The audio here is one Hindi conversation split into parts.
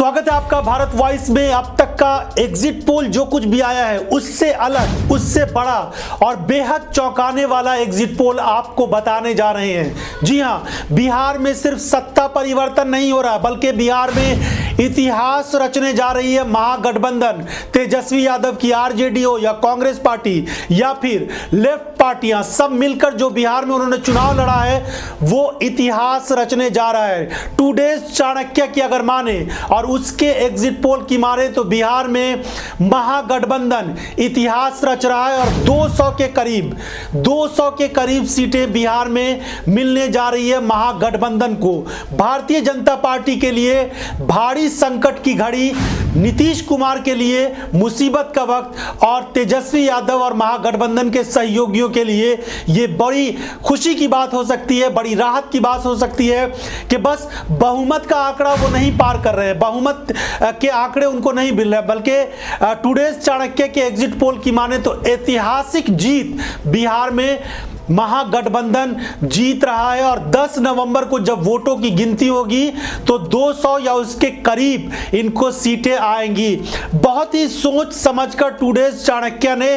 स्वागत है आपका भारत वॉइस में। अब तक का एग्जिट पोल जो कुछ भी आया है उससे अलग, उससे बड़ा और बेहद चौंकाने वाला एग्जिट पोल आपको बताने जा रहे हैं। जी हां, बिहार में सिर्फ सत्ता परिवर्तन नहीं हो रहा बल्कि बिहार में इतिहास रचने जा रही है महागठबंधन। तेजस्वी यादव की आरजेडी हो या कांग्रेस पार्टी या फिर लेफ्ट पार्टियां, सब मिलकर जो बिहार में उन्होंने चुनाव लड़ा है वो इतिहास रचने जा रहा है। टुडेज चाणक्य की अगर माने और उसके एग्जिट पोल की माने तो बिहार में महागठबंधन इतिहास रच रहा है और 200 के करीब सीटें बिहार में मिलने जा रही है महागठबंधन को। भारतीय जनता पार्टी के लिए भारी संकट की घड़ी, नीतीश कुमार के लिए मुसीबत का वक्त और तेजस्वी यादव और महागठबंधन के सहयोगियों के लिए यह बड़ी खुशी की बात हो सकती है, बड़ी राहत की बात हो सकती है कि बस बहुमत का आंकड़ा वो नहीं पार कर रहे हैं, बहुमत के आंकड़े उनको नहीं मिल रहे, बल्कि टुडेज चाणक्य के एग्जिट पोल की माने तो ऐतिहासिक जीत बिहार में महागठबंधन जीत रहा है। और 10 नवंबर को जब वोटों की गिनती होगी तो 200 या उसके करीब इनको सीटें आएंगी। बहुत ही सोच समझकर टुडेज चाणक्य ने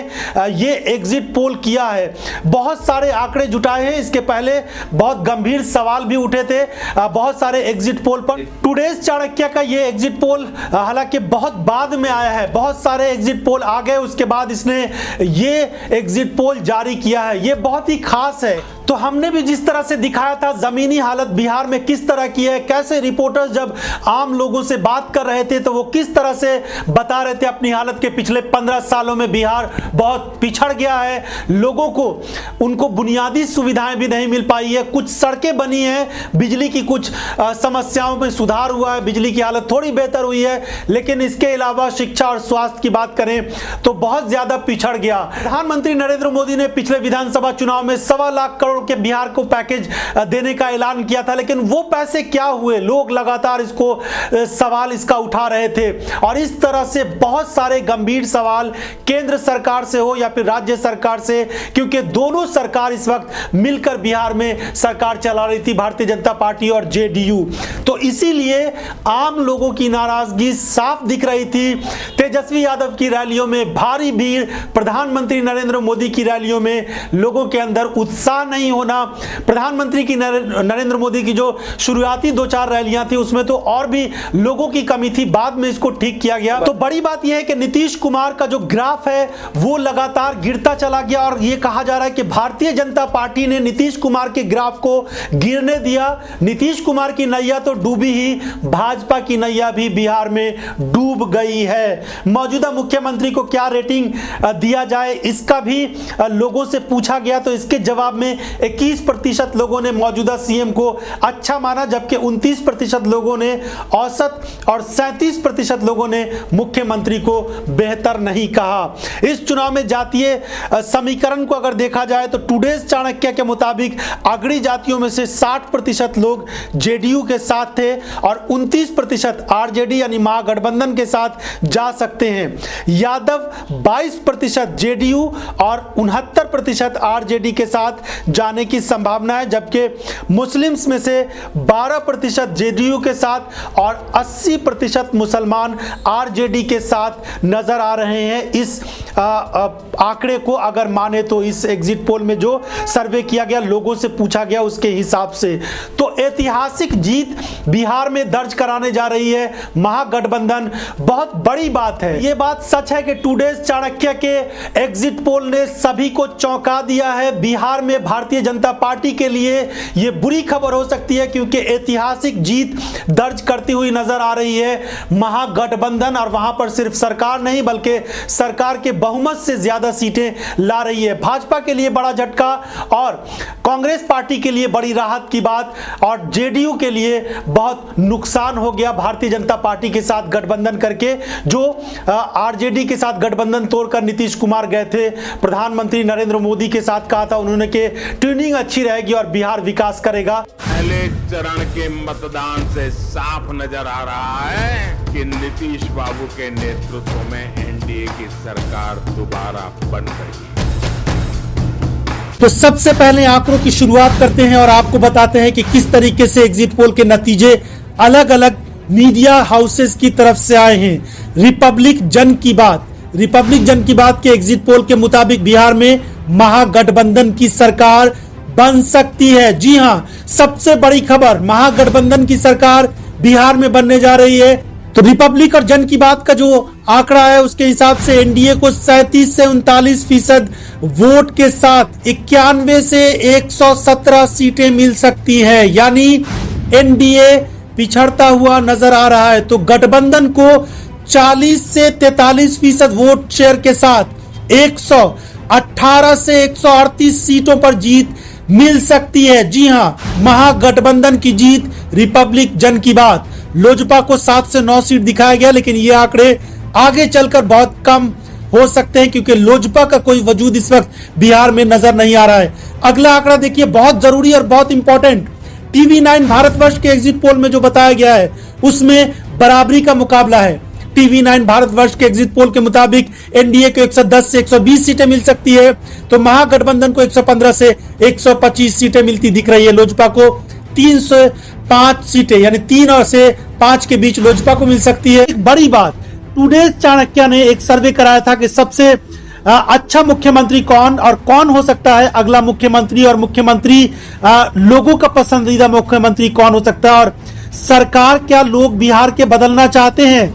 ये एग्जिट पोल किया है। बहुत सारे आंकड़े जुटाए हैं। इसके पहले बहुत गंभीर सवाल भी उठे थे बहुत सारे एग्जिट पोल पर। टुडेज चाणक्य का ये एग्जिट पोल हालांकि बहुत बाद में आया है, बहुत सारे एग्जिट पोल आ गए उसके बाद इसने ये एग्जिट पोल जारी किया है। ये बहुत ही खास है। तो हमने भी जिस तरह से दिखाया था जमीनी हालत बिहार में किस तरह की है, कैसे रिपोर्टर्स जब आम लोगों से बात कर रहे थे तो वो किस तरह से बता रहे थे अपनी हालत के पिछले 15 सालों में बिहार बहुत पिछड़ गया है, लोगों को उनको बुनियादी सुविधाएं भी नहीं मिल पाई है, कुछ सड़कें बनी हैं, बिजली की कुछ समस्याओं में सुधार हुआ है, बिजली की हालत थोड़ी बेहतर हुई है, लेकिन इसके अलावा शिक्षा और स्वास्थ्य की बात करें तो बहुत ज्यादा पिछड़ गया। प्रधानमंत्री नरेंद्र मोदी ने पिछले विधानसभा चुनाव में 1.25 लाख करोड़ के बिहार को पैकेज देने का ऐलान किया था, लेकिन वो पैसे क्या हुए, लोग लगातार इसको सवाल इसका उठा रहे थे। और इस तरह से बहुत सारे गंभीर सवाल केंद्र सरकार से हो या फिर राज्य सरकार से, क्योंकि दोनों सरकार इस वक्त मिलकर बिहार में सरकार चला रही थी, भारतीय जनता पार्टी और जेडीयू। तो इसीलिए आम लोगों की नाराजगी साफ दिख रही थी। तेजस्वी यादव की रैलियों में भारी भीड़, प्रधानमंत्री नरेंद्र मोदी की रैलियों में लोगों के अंदर उत्साह नहीं होना। प्रधानमंत्री की नरेंद्र मोदी की जो शुरुआती 2-4 रैलियां थी उसमें तो और भी लोगों की कमी थी, बाद में इसको ठीक किया गया। तो बड़ी बात यह है कि नीतीश कुमार का जो ग्राफ है वो लगातार गिरता चला गया और यह कहा जा रहा है कि भारतीय जनता पार्टी ने नीतीश कुमार के ग्राफ को गिरने दिया। नीतीश कुमार की नैया तो डूबी ही, भाजपा की नैया भी बिहार में डूब गई है। मौजूदा मुख्यमंत्री को क्या रेटिंग दिया जाए इसका भी लोगों से पूछा गया तो इसके जवाब में 21% लोगों ने मौजूदा सीएम को अच्छा माना, जबकि 29% लोगों ने औसत और 37% लोगों ने मुख्यमंत्री को बेहतर नहीं कहा। इस चुनाव में जातीय समीकरण को अगर देखा जाए तो टुडेज चाणक्य के मुताबिक अग्रणी जातियों में से 60% लोग जेडीयू के साथ थे और 29% आरजेडी यानी महागठबंधन के साथ जा सकते हैं। यादव 22% जेडीयू और 69% आरजेडी के साथ जाने की संभावना है, जबकि मुस्लिम्स में से 12% जेडीयू के साथ और 80% मुसलमान आरजेडी के साथ नजर आ रहे हैं। इस आंकड़े को अगर माने तो इस एग्जिट पोल में जो सर्वे किया गया, लोगों से पूछा गया उसके हिसाब से, तो ऐतिहासिक जीत बिहार में दर्ज कराने जा रही है महागठबंधन। बहुत बड़ी बात है। यह बात सच है कि टुडेज चाणक्य के एग्जिट पोल ने सभी को चौंका दिया है। बिहार में भारतीय जनता पार्टी के लिए यह बुरी खबर हो सकती है क्योंकि ऐतिहासिक जीत दर्ज करती हुई नजर आ रही है महागठबंधन, और वहां पर सिर्फ सरकार नहीं बल्कि सरकार के बहुमत से ज्यादा सीटें ला रही है। भाजपा के लिए बड़ा झटका और कांग्रेस पार्टी के लिए बड़ी राहत की बात और जेडीयू के लिए बहुत नुकसान हो गया भारतीय जनता पार्टी के साथ गठबंधन करके, जो आरजेडी के साथ गठबंधन तोड़कर नीतीश कुमार गए थे। प्रधानमंत्री नरेंद्र मोदी के साथ कहा था उन्होंने कि ट्यूनिंग अच्छी रहेगी और बिहार विकास करेगा। पहले चरण के मतदान से साफ नजर आ रहा है कि नीतीश बाबू के नेतृत्व में एनडीए की सरकार दोबारा बन गई। तो सबसे पहले आंकड़ों की शुरुआत करते हैं और आपको बताते हैं कि किस तरीके से एग्जिट पोल के नतीजे अलग अलग मीडिया हाउसेस की तरफ से आए हैं। रिपब्लिक जन की बात के एग्जिट पोल के मुताबिक बिहार में महागठबंधन की सरकार बन सकती है। जी हां, सबसे बड़ी खबर, महागठबंधन की सरकार बिहार में बनने जा रही है। तो रिपब्लिक और जन की बात का जो आंकड़ा है उसके हिसाब से एनडीए को 37 से 39% वोट के साथ 91 से 117 सीटें मिल सकती है, यानी एनडीए पिछड़ता हुआ नजर आ रहा है। तो गठबंधन को 40 से 43% वोट शेयर के साथ 118 से 138 सीटों पर जीत मिल सकती है। जी हां, महागठबंधन की जीत, रिपब्लिक जन की बात। लोजपा को 7 से 9 सीट दिखाया गया, लेकिन ये आंकड़े आगे चलकर बहुत कम हो सकते हैं क्योंकि लोजपा का कोई वजूद इस वक्त बिहार में नजर नहीं आ रहा है। अगला आंकड़ा देखिए, बहुत जरूरी और बहुत इंपॉर्टेंट। टीवी9 भारतवर्ष के एग्जिट पोल में जो बताया गया है उसमें बराबरी का मुकाबला है। टीवी9 भारतवर्ष के एग्जिट पोल के मुताबिक एनडीए को 110 से 120 सीटें मिल सकती है, तो महागठबंधन को 115 से 125 सीटें मिलती दिख रही है। लोजपा को 3 से 5 सीटें, यानी 3 और से 5 के बीच लोजपा को मिल सकती है। एक बड़ी बात, टुडे चाणक्य ने एक सर्वे कराया था कि सबसे अच्छा मुख्यमंत्री कौन और कौन हो सकता है अगला मुख्यमंत्री, और मुख्यमंत्री लोगों का पसंदीदा मुख्यमंत्री कौन हो सकता है, और सरकार क्या लोग बिहार के बदलना चाहते हैं।